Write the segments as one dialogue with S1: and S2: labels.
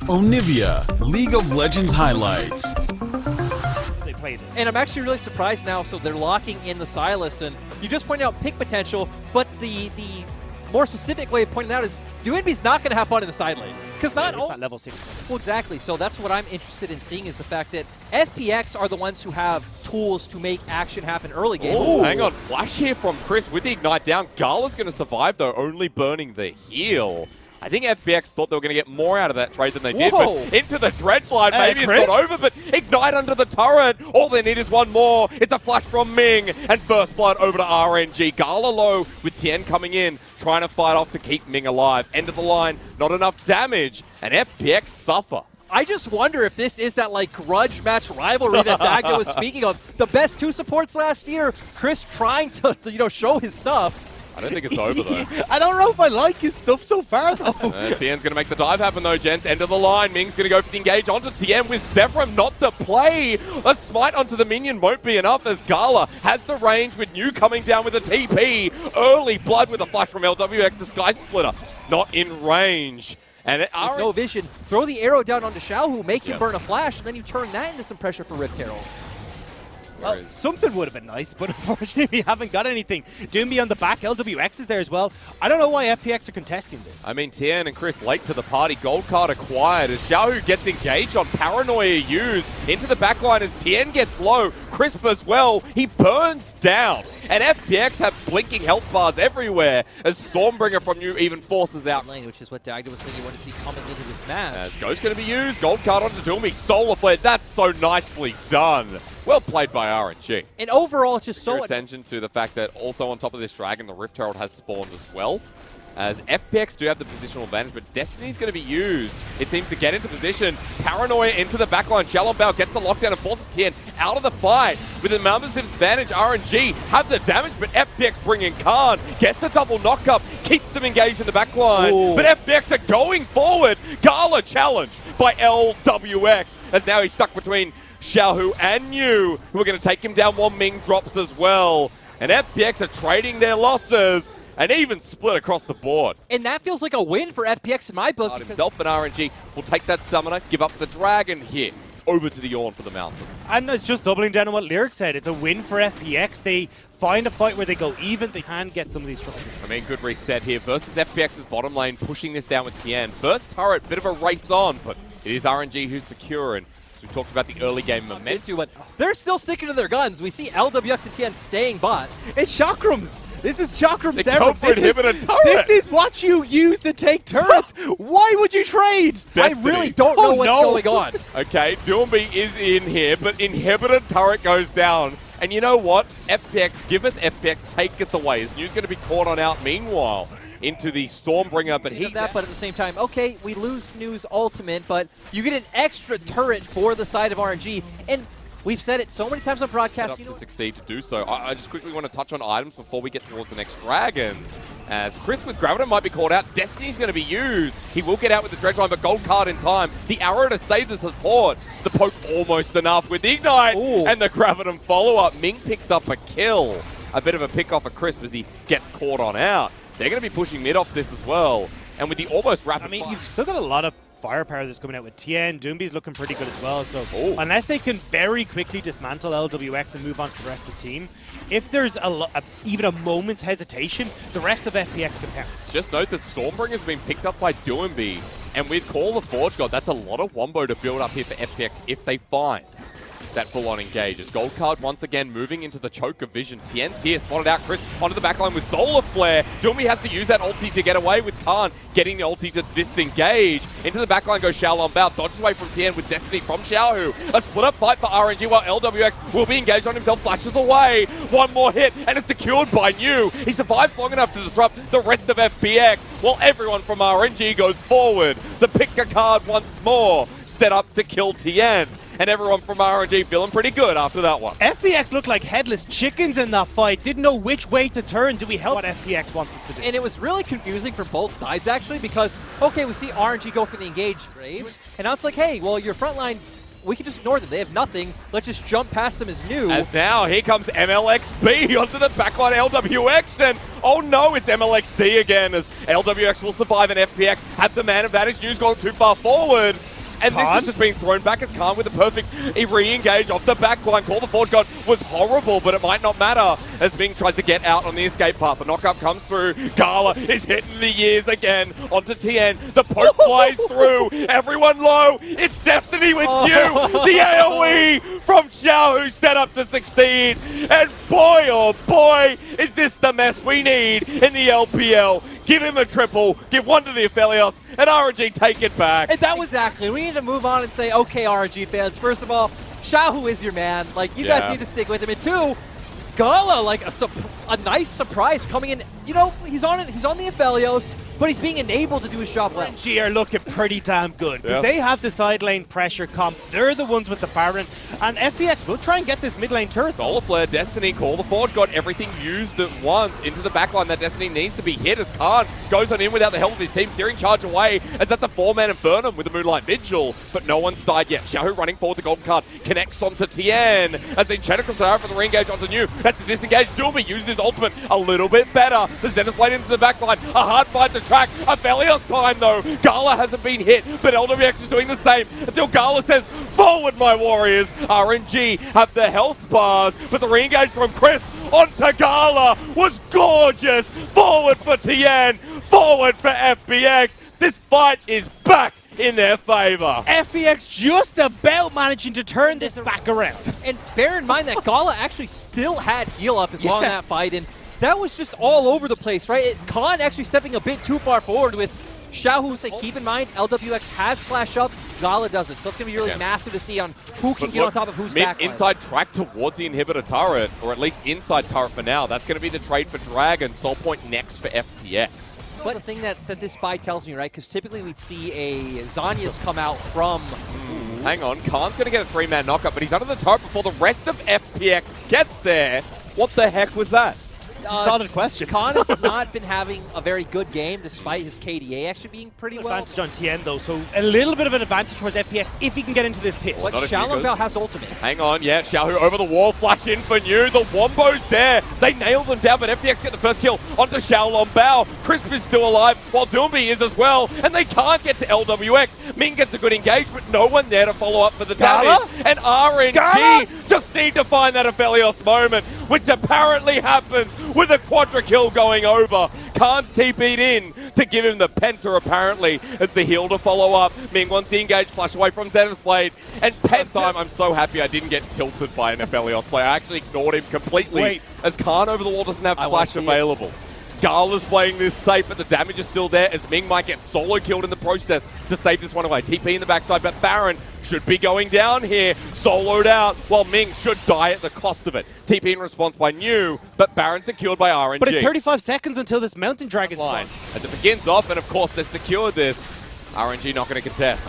S1: Onivia, League of Legends highlights.
S2: They play this.
S3: And I'm actually really surprised now, so they're locking in the Sylas, and you just pointed out pick potential, but the more specific way of pointing out is Doinby's not going to have fun in the side lane. Because not all
S2: that level 6.
S3: Well, exactly. So that's what I'm interested in seeing is the fact that FPX are the ones who have tools to make action happen early game.
S4: Oh, hang on. Flash here from Chris with the Ignite down. Gala's going to survive, though, only burning the heal. I think FPX thought they were going to get more out of that trade than they did, but into the dredge line, maybe it's not over, but Ignite under the turret. All they need is one more. It's a flash from Ming, and First Blood over to RNG. Gala low with Tien coming in, trying to fight off to keep Ming alive. End of the line, not enough damage, and FPX suffer.
S3: I just wonder if this is that like grudge match rivalry that Dagda was speaking of. The best two supports last year, Chris trying to show his stuff.
S4: I don't think it's over, though.
S2: I don't know if I like his stuff so far, though.
S4: Tien's going to make the dive happen, though, gents. End of the line. Ming's going to go for the engage onto Tien with Severum, not the play. A smite onto the minion won't be enough as Gala has the range with New coming down with a TP. Early blood with a flash from LWX, the Sky Splitter. Not in range. And
S3: no vision. Throw the arrow down onto Xiaohu, make him burn a flash, and then you turn that into some pressure for Rift Herald.
S2: Well, something would have been nice, but unfortunately we haven't got anything. Doomby on the back, LWX is there as well. I don't know why FPX are contesting this.
S4: I mean, Tien and Chris late to the party. Gold card acquired as Xiaohu gets engaged on Paranoia used into the backline as Tien gets low. Crisp as well. He burns down. And FPX have blinking health bars everywhere as Stormbringer from New even forces out.
S3: Lane, which is what Dagda was saying you want to see coming into this match.
S4: As Ghost going to be used. Gold card onto Doomby. Solar Flare. That's so nicely done. Well played by RNG.
S3: And overall, it's just so...
S4: attention to the fact that also on top of this dragon, the Rift Herald has spawned as well. As FPX do have the positional advantage, but Destiny's going to be used. It seems to get into position. Paranoia into the backline. Shalom gets the lockdown and forces Tien out of the fight. With the numbers advantage, RNG have the damage, but FPX bringing Khan. Gets a double knock-up, keeps him engaged in the backline. Ooh. But FPX are going forward. Gala challenged by LWX, as now he's stuck between Xiaohu and New, who are going to take him down while Ming drops as well. And FPX are trading their losses. And even split across the board.
S3: And that feels like a win for FPX in my book.
S4: Himself and RNG will take that summoner, give up the dragon here, over to the Yawn for the mountain.
S2: And it's just doubling down on what Lyric said. It's a win for FPX. They find a fight where they go even. They can get some of these structures.
S4: I mean, good reset here versus FPX's bottom lane, pushing this down with Tien. First turret, bit of a race on, but it is RNG who's secure. And as we talked about the early game momentum.
S3: But they're still sticking to their guns. We see LWX and Tien staying bot.
S2: It's Chakrams. This is Chakrams.
S4: This
S2: is what you use to take turrets. Why would you trade?
S4: Destiny.
S3: I really don't know what's going on.
S4: Okay, Doomby is in here, but Inhibitor turret goes down. And you know what? FPX giveth, FPX taketh away. His New's going to be caught on out meanwhile into the Stormbringer, but
S3: but at the same time, okay, we lose New's ultimate, but you get an extra turret for the side of RNG, and we've said it so many times on broadcast.
S4: To succeed to do so. I just quickly want to touch on items before we get towards the next dragon. As Chris with Graviton might be called out, Destiny's going to be used. He will get out with the dredge line, but gold card in time. The arrow to save the support. The poke almost enough with the Ignite.
S3: Ooh.
S4: And the Graviton follow-up. Ming picks up a kill. A bit of a pick off of Chris as he gets caught on out. They're going to be pushing mid off this as well. And with the almost rapid fire.
S2: You've still got a lot of firepower that's coming out with Tien. Doomby's looking pretty good as well. So unless they can very quickly dismantle LWX and move on to the rest of the team, if there's even a moment's hesitation, the rest of FPX can pounce.
S4: Just note that Stormbringer has been picked up by Doomby. And with Call the Forge God, that's a lot of wombo to build up here for FPX if they find that full-on engage. As gold card once again moving into the choke of vision. Tien's here, spotted out Chris onto the backline with Solar Flare. Doomby has to use that ulti to get away with Khan getting the ulti to disengage. Into the backline goes Xiaolong Bao, dodges away from Tien with Destiny from Xiaohu. A split-up fight for RNG while LWX will be engaged on himself, flashes away. One more hit and it's secured by New. He survives long enough to disrupt the rest of FPX while everyone from RNG goes forward. The pick a card once more, set up to kill Tien. And everyone from RNG feeling pretty good after that one.
S2: FPX looked like headless chickens in that fight. Didn't know which way to turn. Do we help what FPX wants it to do?
S3: And it was really confusing for both sides, actually, because, okay, we see RNG go for the engage Graves, and now it's like, hey, well, your front line, we can just ignore them. They have nothing. Let's just jump past them as New.
S4: As now, here comes MLXB onto the backline LWX, and oh no, it's MLXD again, as LWX will survive and FPX have the man advantage. New's gone too far forward. And this
S2: Khan?
S4: is just being thrown back as Khan with a perfect re-engage off the back line. Call the Forge God was horrible, but it might not matter as Ming tries to get out on the escape path. The knockup comes through. Gala is hitting the ears again onto Tien. The poke flies through. Everyone low. It's Destiny with you. The AoE from Xiao, who's set up to succeed. And boy, oh boy, is this the mess we need in the LPL. Give him a triple, give one to the Aphelios, and RNG take it back.
S3: And that was exactly. We need to move on and say, okay, RNG fans, first of all, Xiaohu is your man. Like, you guys need to stick with him. And two, Gala, like a nice surprise coming in. You know, he's on the Aphelios, but he's being enabled to do his job well.
S2: RNG are looking pretty damn good because they have the side lane pressure comp. They're the ones with the Baron, and FPX will try and get this mid lane turret.
S4: Solar Flare, Destiny, Call the Forge God, everything used at once into the backline that Destiny needs to be hit as Khan goes on in without the help of his team, steering charge away as that's a 4-man Infernum with the Moonlight Vigil, but no one's died yet. Xiaohu running forward, the golden card connects onto Tien as then Chenicross are out for the re-engage onto New. That's the disengage. Dulby uses his ultimate a little bit better. The Zenith Blade into the backline, a hard fight to track. Aphelios time though. Gala hasn't been hit, but LWX is doing the same until Gala says, forward my warriors. RNG have the health bars, but the re-engage from Chris onto Gala was gorgeous. Forward for Tien, forward for FPX. This fight is back in their favor.
S2: FPX just about managing to turn this back around.
S3: And bear in mind that Gala actually still had heal up as well in that fight, and that was just all over the place, right? Khan actually stepping a bit too far forward with Xiaohu saying, keep in mind, LWX has flash up, Gala doesn't. So it's going to be really massive to see on who can get on top of who's back.
S4: Inside track towards the inhibitor turret, or at least inside turret for now. That's going to be the trade for Dragon. Soul Point next for FPX.
S3: But the thing that this spy tells me, right, because typically we'd see a Zhonya's come out from...
S4: Hang on, Khan's going to get a 3-man knockup, but he's under the turret before the rest of FPX gets there. What the heck was that?
S2: It's a solid question.
S3: Khan has not been having a very good game despite his KDA actually being pretty well.
S2: Advantage on Tien though, so a little bit of an advantage towards FPX if he can get into this pit.
S3: But Xiaolongbao has ultimate.
S4: Hang on, Xiaohu over the wall, flash in for New. The Wombo's there. They nail them down, but FPX get the first kill onto Xiaolongbao. Crisp is still alive, while Doomby is as well, and they can't get to LWX. Ming gets a good engage, but no one there to follow up for the damage. And RNG just need to find that Aphelios moment, which apparently happens with a quadra kill going over. Khan's TP'd in to give him the Penta apparently as the heal to follow up. Ming wants the engage, flash away from Zenith Blade. And Penta time, I'm so happy I didn't get tilted by an Aphelios player. I actually ignored him completely as Khan over the wall doesn't have flash available. Gala's playing this safe, but the damage is still there as Ming might get solo killed in the process to save this one away. TP in the backside, but Baron should be going down here, soloed out, while Ming should die at the cost of it. TP in response by New, but Baron secured by RNG.
S2: But it's 35 seconds until this Mountain Dragon
S4: line
S2: spawn.
S4: as it begins off, and of course they've secured this. RNG not going to contest.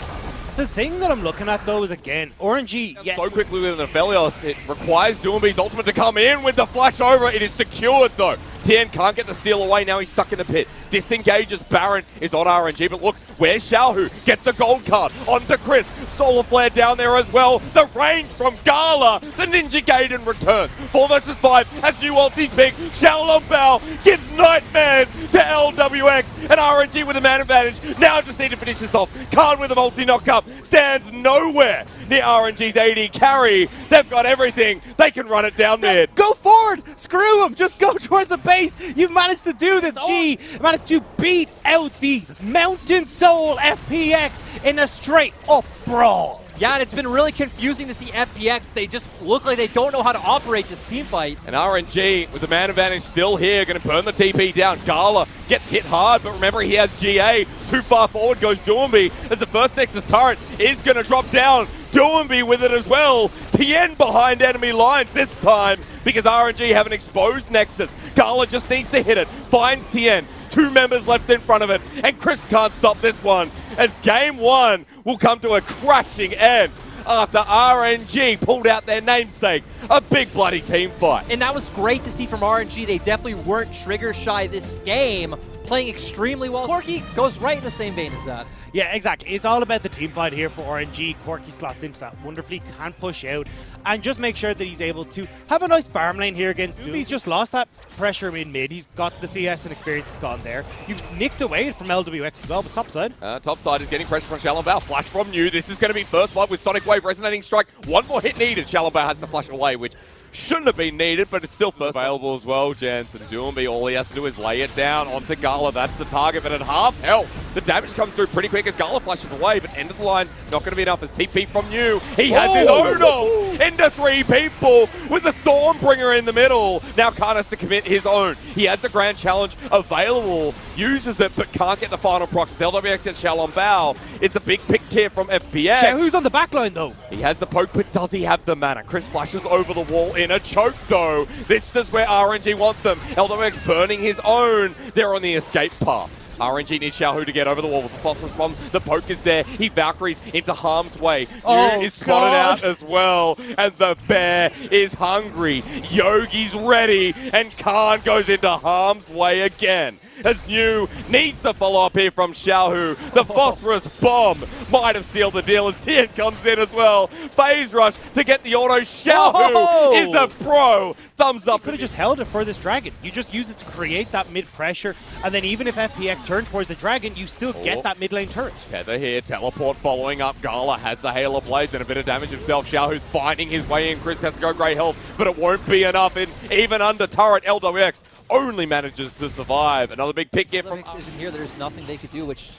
S2: The thing that I'm looking at though is again, RNG, yes.
S4: So quickly with an Aphelios, it requires Doomby's ultimate to come in with the flash over. It is secured though. Tien can't get the steal away, now he's stuck in the pit. Disengages, Baron is on RNG, but look, where's Xiaohu? Gets the gold card onto Chris. Solar Flare down there as well. The range from Gala, the Ninja Gaiden returns. 4 versus 5 as New ulti's big. Xiaolongbao gives nightmares to LWX, and RNG with a man advantage. Now just need to finish this off. Khan with a multi knockup stands nowhere near RNG's AD carry. They've got everything. They can run it down mid.
S2: Go forward! Screw him! Just go towards the base! You've managed to do this! G managed to beat out the Mountain Soul FPX in a straight-up brawl!
S3: Yeah, and it's been really confusing to see FPX. They just look like they don't know how to operate this team fight.
S4: And RNG, with the man advantage still here, going to burn the TP down. Gala gets hit hard, but remember he has GA. Too far forward goes Doomby as the first Nexus turret is going to drop down. Doomby with it as well. Tien behind enemy lines this time because RNG have an exposed Nexus. Gala just needs to hit it. Finds Tien. 2 members left in front of it, and Chris can't stop this one as game 1 will come to a crashing end after RNG pulled out their namesake. A big bloody team fight.
S3: And that was great to see from RNG. They definitely weren't trigger shy this game. playing extremely well. Corki goes right in the same vein as that.
S2: Yeah, exactly. It's all about the team fight here for RNG. Corki slots into that wonderfully, can push out, and just make sure that he's able to have a nice farm lane here against Doom. He's just lost that pressure in mid. He's got the CS and experience that's gone there. You've nicked away from LWX as well, but top side.
S4: Top side is getting pressure from Shalom. Flash from you. This is going to be first one with Sonic Wave Resonating Strike. One more hit needed. Shalom has to flash away, which shouldn't have been needed, but it's still first available as well. Jansen Doomby, all he has to do is lay it down onto Gala. That's the target, but at half health, the damage comes through pretty quick as Gala flashes away, but end of the line, not going to be enough as TP from you. He has his own ult into 3 people with the Stormbringer in the middle. Now Khan has to commit his own. He has the Grand Challenge available, uses it, but can't get the final proc. LWX at Shalom Bao. It's a big pick here from FPX.
S2: Who's on the back line, though?
S4: He has the poke, but does he have the mana? Chris flashes over the wall in a choke, though. This is where RNG wants them. LWX burning his own. They're on the escape path. RNG needs Xiaohu to get over the wall with the phosphorus bomb. The poke is there. He Valkyries into harm's way. Yu is spotted out as well. And the bear is hungry. Yogi's ready. And Khan goes into harm's way again. As New needs to follow up here from Xiaohu. The phosphorus bomb might have sealed the deal as Tien comes in as well. Phase rush to get the auto. Xiaohu is a pro. Thumbs up.
S2: You could have just held it for this dragon. You just use it to create that mid pressure, and then even if FPX turn towards the dragon, you still get that mid lane turret.
S4: Tether here, teleport following up. Gala has the Hail of Blades and a bit of damage himself. Xiaohu's finding his way in. Chris has to go great health, but it won't be enough. Even under turret, LWX only manages to survive. Another big pick here from...
S3: isn't here. There's nothing they could do, which...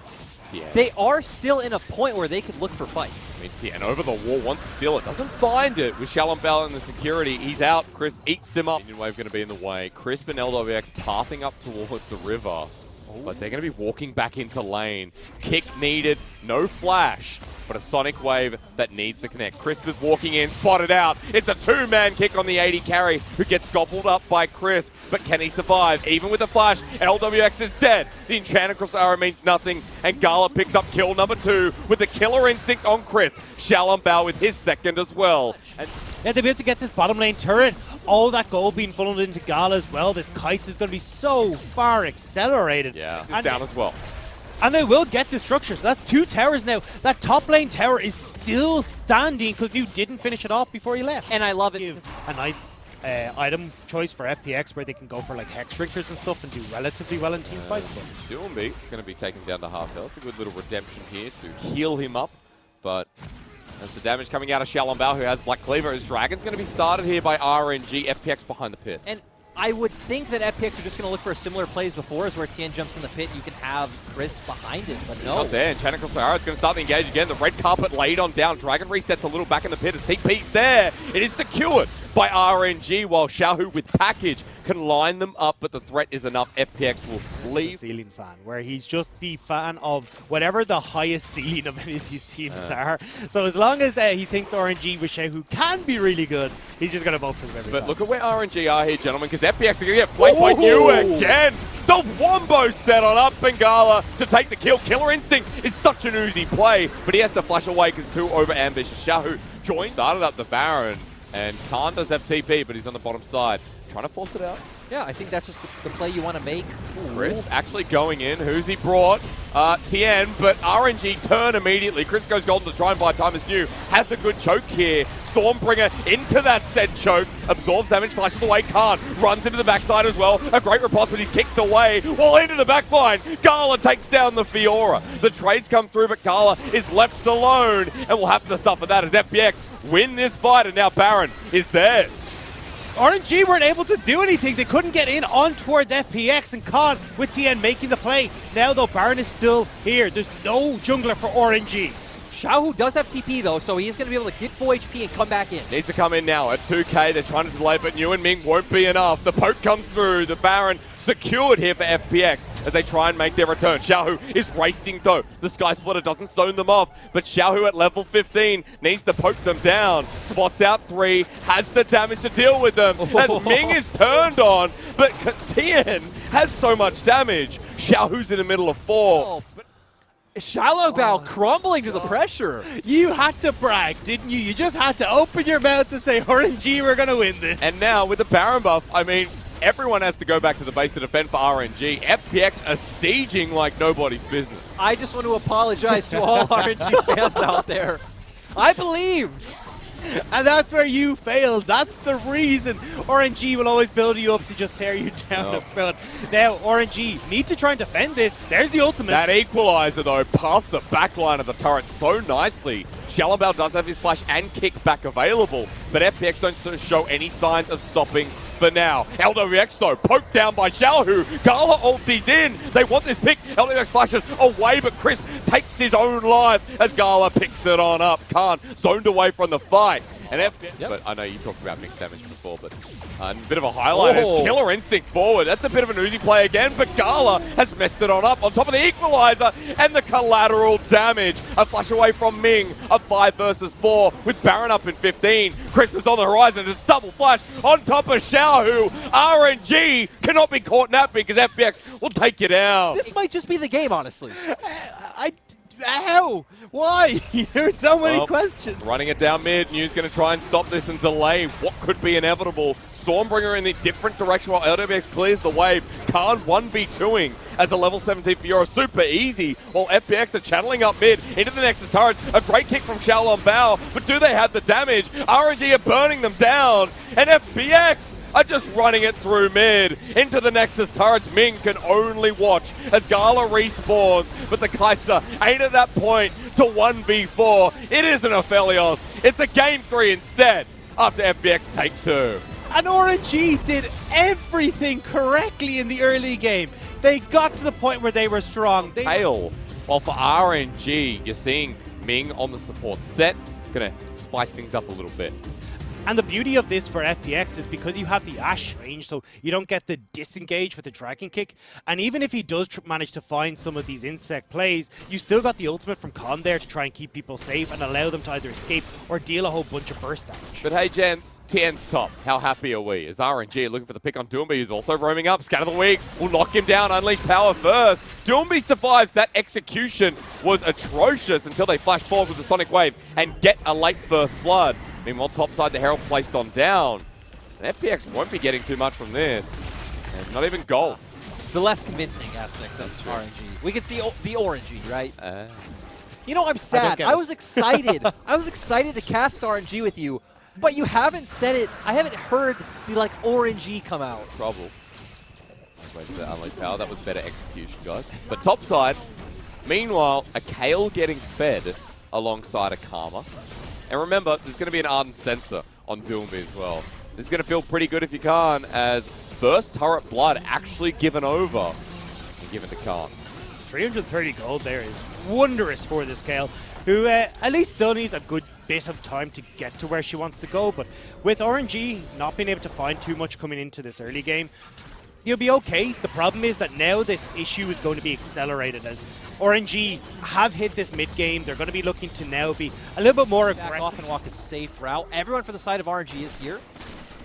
S4: Yeah.
S3: They are still in a point where they could look for fights.
S4: I mean, Tien over the wall wants to steal it. Doesn't find it with Shalom Bell in the security. He's out. Chris eats him up. Indian Wave going to be in the way. Crisp and LWX pathing up towards the river. But they're going to be walking back into lane. Kick needed. No flash. But a Sonic Wave that needs to connect. Crisp is walking in, spotted out. It's a 2-man kick on the 80 carry who gets gobbled up by Crisp. But can he survive? Even with the flash, LWX is dead. The Enchanted Cross arrow means nothing. And Gala picks up kill number 2 with the killer instinct on Crisp. Shalom Bao with his second as well. And
S2: yeah, they'll be able to get this bottom lane turret. All that gold being funneled into Gala as well. This Kais is going to be so far accelerated.
S4: Yeah, he's down as well.
S2: And they will get the structure. So that's 2 towers now. That top lane tower is still standing because New didn't finish it off before he left.
S3: And I love it.
S2: Give a nice item choice for FPX where they can go for like Hex Shrinkers and stuff and do relatively well in team fights.
S4: Doomby going to be taken down to half health. A good little redemption here to heal him up. But as the damage coming out of Shalom Bao, who has Black Cleaver, his Dragon's going to be started here by RNG. FPX behind the pit.
S3: And I would think that FPX are just going to look for a similar play as before, is where Tien jumps in the pit, you can have Chris behind it, but no.
S4: Not there, and Chanical Sahara is going to start the engage again. The red carpet laid on down. Dragon resets a little back in the pit as TP's there. It is secured by RNG, while Xiaohu with package can line them up, but the threat is enough. FPX will leave.
S2: He's a ceiling fan, where he's just the fan of whatever the highest ceiling of any of these teams are. So as long as he thinks RNG with Xiaohu can be really good, he's just going to vote for them every time.
S4: But look at where RNG are here, gentlemen, because FPX are going to get flanked by you again. The Wombo set on up Bengala to take the kill. Killer Instinct is such an oozy play, but he has to flash away because 2 over ambitious. Xiaohu joined, started up the Baron, and Khan does have TP, but he's on the bottom side. Trying to force it out.
S3: Yeah, I think that's just the play you want to make.
S4: Chris actually going in. Who's he brought? Tien, but RNG turn immediately. Chris goes golden to try and buy time as New. Has a good choke here. Stormbringer into that said choke. Absorbs damage, flashes away. Khan runs into the backside as well. A great riposte, but he's kicked away. Well, into the backline. Gala takes down the Fiora. The trades come through, but Gala is left alone and will have to suffer that as FPX win this fight, and now Baron is theirs.
S2: RNG weren't able to do anything. They couldn't get in on towards FPX, and Khan with Tien making the play. Now though, Baron is still here. There's no jungler for RNG.
S3: Xiaohu does have TP though, so he is going to be able to get full HP and come back in.
S4: Needs to come in now at 2k. They're trying to delay, but Yu and Ming won't be enough. The poke comes through. The Baron secured here for FPX as they try and make their return. Xiaohu is racing though. The Sky Splitter doesn't zone them off, but Xiaohu at level 15 needs to poke them down. Spots out 3, has the damage to deal with them as Ming is turned on, but Tien has so much damage. Xiaohu's in the middle of 4.
S3: Shallow Bao crumbling to the pressure.
S2: You had to brag, didn't you? You just had to open your mouth to say, RNG, we're going to win this.
S4: And now with the Baron buff, I mean, Everyone has to go back to the base to defend for RNG. FPX are sieging like nobody's business.
S3: I just want to apologize to all RNG fans out there. I believed.
S2: And that's where you failed. That's the reason. RNG will always build you up to just tear you down the front. Now, RNG need to try and defend this. There's the ultimate.
S4: That equalizer, though, past the back line of the turret so nicely. Shalabal does have his flash and kickback available, but FPX don't show any signs of stopping for now. LWX, though, poked down by Xiaohu. Gala ulties in. They want this pick. LWX flashes away, but Crisp takes his own life as Gala picks it on up. Khan zoned away from the fight. And FPX, but I know you talked about mixed damage before, but a bit of a highlight is Killer Instinct forward. That's a bit of an Uzi play again, but Gala has messed it on up on top of the equalizer and the collateral damage. A flash away from Ming, a 5 versus 4 with Baron up in 15. Christmas on the horizon, it's double flash on top of Xiaohu. RNG cannot be caught napping because FPX will take you down.
S3: This might just be the game, honestly.
S2: How? Why? There's so many questions.
S4: Running it down mid, New's going to try and stop this and delay what could be inevitable. Stormbringer in the different direction while LWX clears the wave. Khan 1v2ing as a level 17 for Euro. Super easy while FPX are channeling up mid into the Nexus turret. A great kick from Xiaolong Bao, but do they have the damage? RNG are burning them down, and FPX are just running it through mid into the Nexus turrets. Ming can only watch as Gala respawns, but the Kaiser ain't at that point to 1v4. It isn't a Felios, it's a game 3 instead after FPX take 2.
S2: And RNG did everything correctly in the early game. They got to the point where they were strong.
S4: While for RNG, you're seeing Ming on the support set, gonna spice things up a little bit.
S2: And the beauty of this for FPX is because you have the Ashe range, so you don't get the disengage with the Dragon Kick. And even if he does manage to find some of these insect plays, you still got the ultimate from Khan there to try and keep people safe and allow them to either escape or deal a whole bunch of burst damage.
S4: But hey, gents, TN's top. How happy are we? As RNG looking for the pick on Doomby, who's also roaming up. Scatter the Weak will knock him down. Unleash power first. Doomby survives. That execution was atrocious until they flash forward with the Sonic Wave and get a late first blood. Meanwhile, topside, the Herald placed on down. And FPX won't be getting too much from this. And not even gold.
S3: The less convincing aspects of RNG. We can see the orangey, right? You know, I'm sad. I was excited. I was excited to cast RNG with you, but you haven't said it. I haven't heard the, like, orangey come out.
S4: Trouble. Wait for the unleash power. That was better execution, guys. But topside, meanwhile, a Kale getting fed alongside a Karma. And remember, there's going to be an Ardent Sensor on Doomby as well. This is going to feel pretty good if you can, as first turret blood actually given over and given to Khan.
S2: 330 gold there is wondrous for this Kale, who at least still needs a good bit of time to get to where she wants to go. But with RNG not being able to find too much coming into this early game, you'll be okay. The problem is that now this issue is going to be accelerated as RNG have hit this mid game. They're going to be looking to now be a little bit more aggressive.
S3: Back off and walk a safe route. Everyone for the side of RNG is here.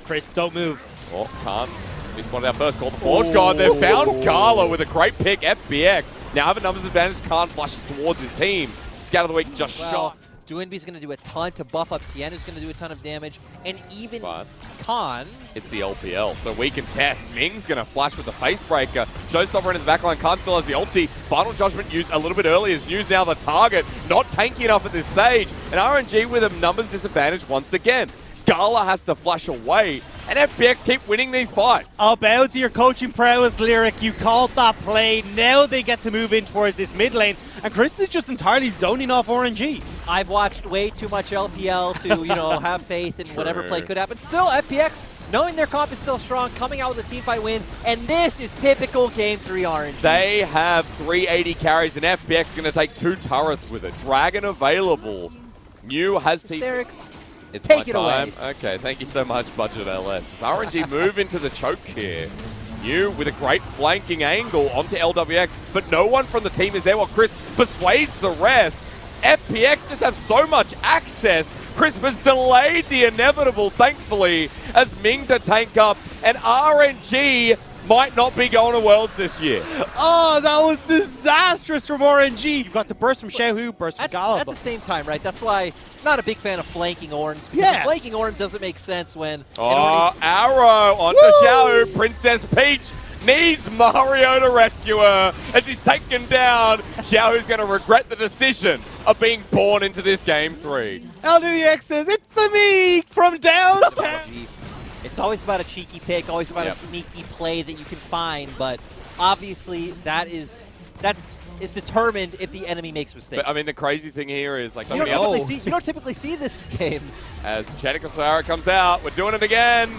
S2: Crisp, don't move.
S4: Oh, Khan. We spotted our first call. The Forge Guard. They've found Carlo with a great pick. FPX now have a numbers advantage. Khan flushes towards his team. Scatter the Weak just shot.
S3: Doinby's going to do a ton to buff up. Tien is going to do a ton of damage. And even Khan.
S4: It's the LPL, so we can test. Ming's going to flash with the face breaker. Showstopper into the backline. Khan still has the ulti. Final Judgment used a little bit early as New's now the target. Not tanky enough at this stage. And RNG with a numbers disadvantage once again. Gala has to flash away. And FPX keep winning these fights.
S2: I'll bow to your coaching prowess, Lyric. You called that play. Now they get to move in towards this mid lane. And Chris is just entirely zoning off RNG.
S3: I've watched way too much LPL to, you know, have faith in whatever play could happen. Still, FPX, knowing their comp is still strong, coming out with a teamfight win. And this is typical Game 3 RNG.
S4: They have 380 carries, and FPX is going to take 2 turrets with it. Dragon available. New has
S3: Hysterics.
S4: It's
S3: Take
S4: my
S3: it
S4: time.
S3: away.
S4: Okay, thank you so much, Budget LS. As RNG move into the choke here. New with a great flanking angle onto LWX, but no one from the team is there while Chris persuades the rest. FPX just have so much access. Chris has delayed the inevitable, thankfully, as Ming to tank up, and RNG might not be going to Worlds this year.
S2: Oh, that was disastrous from RNG. You got the burst from Xiaohu, burst from Gala.
S3: At the same time, right? That's why I'm not a big fan of flanking Orange. Because
S2: Yeah.
S3: flanking Orange doesn't make sense when...
S4: Oh, arrow onto Xiaohu. Princess Peach needs Mario to rescue her as he's taken down. Xiaohu's going to regret the decision of being born into this game 3.
S2: LWX says, it's a me from downtown.
S3: It's always about a cheeky pick, always about a sneaky play that you can find, but obviously that is determined if the enemy makes mistakes.
S4: But I mean, the crazy thing here is like
S3: you don't typically see this in games.
S4: As Chenikosara comes out, we're doing it again.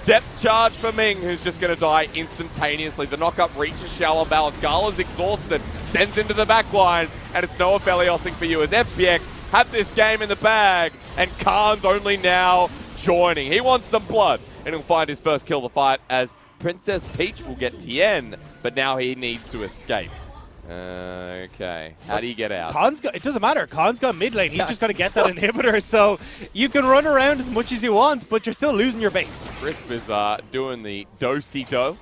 S4: Depth charge for Ming, who's just going to die instantaneously. The knockup reaches Xiao on balance. Gala's exhausted, sends into the back line, and it's Noah Feliosing for you as FPX have this game in the bag, and Khan's only now joining. He wants some blood, and he'll find his first kill of the fight as Princess Peach will get Tien, but now he needs to escape. Okay, how do you get out?
S2: It doesn't matter. Khan's got mid lane. He's just got to get that inhibitor. So you can run around as much as you want, but you're still losing your base.
S4: Crisp is doing the do-si-do.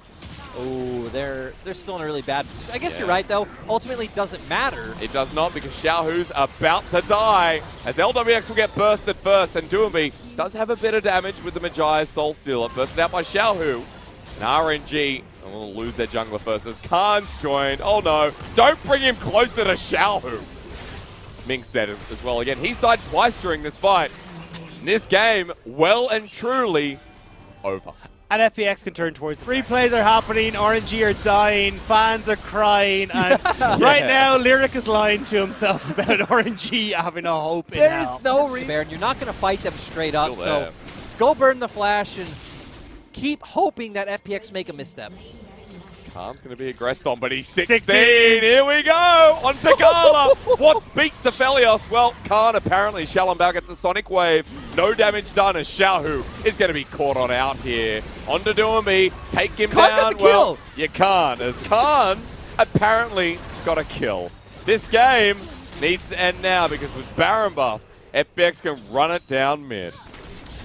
S3: Oh, they're still in a really bad position. I guess you're right, though. Ultimately, it doesn't matter.
S4: It does not, because Xiaohu's about to die as LWX will get bursted first, and Doomby does have a bit of damage with the Magi's Soul Stealer. Bursted out by Xiaohu. And RNG will lose their jungler first as Khan's joined. Oh no, don't bring him closer to Xiaohu. Ming's dead as well again. He's died twice during this fight. And this game, well and truly, over.
S2: And FPX can turn towards the replays are happening, RNG are dying, fans are crying, and right now Lyric is lying to himself about RNG having a hope in hell.
S3: There's no reason. Baron, you're not going to fight them straight up, so go burn the flash and keep hoping that FPX make a misstep.
S4: Khan's going to be aggressed on, but he's 16. Here we go. On to Gala. What beats Aphelios? Well, Khan apparently. Shalom gets the Sonic Wave. No damage done as Xiaohu is going to be caught on out here. On to Doomby. Take him down. Well, you can't, as Khan apparently got a kill. This game needs to end now because with Baron buff, FPX can run it down mid.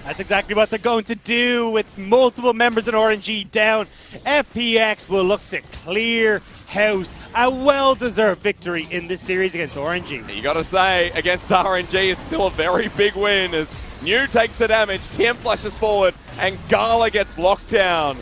S2: That's exactly what they're going to do with multiple members in RNG down. FPX will look to clear house. A well-deserved victory in this series against RNG.
S4: You got to say, against RNG, it's still a very big win as New takes the damage, Tien flashes forward, and Gala gets locked down.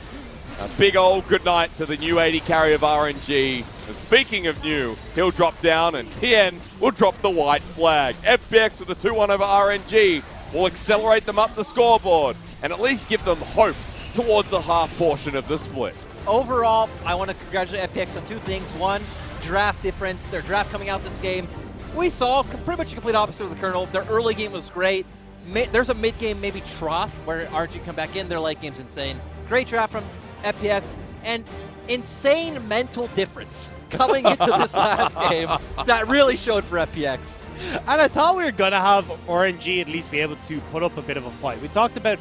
S4: A big old good night to the new 80 carry of RNG. And speaking of New, he'll drop down, and Tien will drop the white flag. FPX with a 2-1 over RNG. Will accelerate them up the scoreboard and at least give them hope towards the half portion of the split.
S3: Overall, I want to congratulate FPX on two things. One, draft difference. Their draft coming out this game, we saw pretty much a complete opposite of the Colonel. Their early game was great. There's a mid-game maybe trough where RNG come back in. Their late game's insane. Great draft from FPX and insane mental difference coming into this last game that really showed for FPX.
S2: And I thought we were going to have RNG at least be able to put up a bit of a fight. We talked about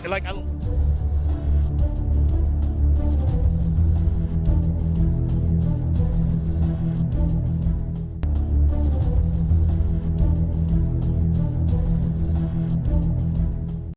S2: like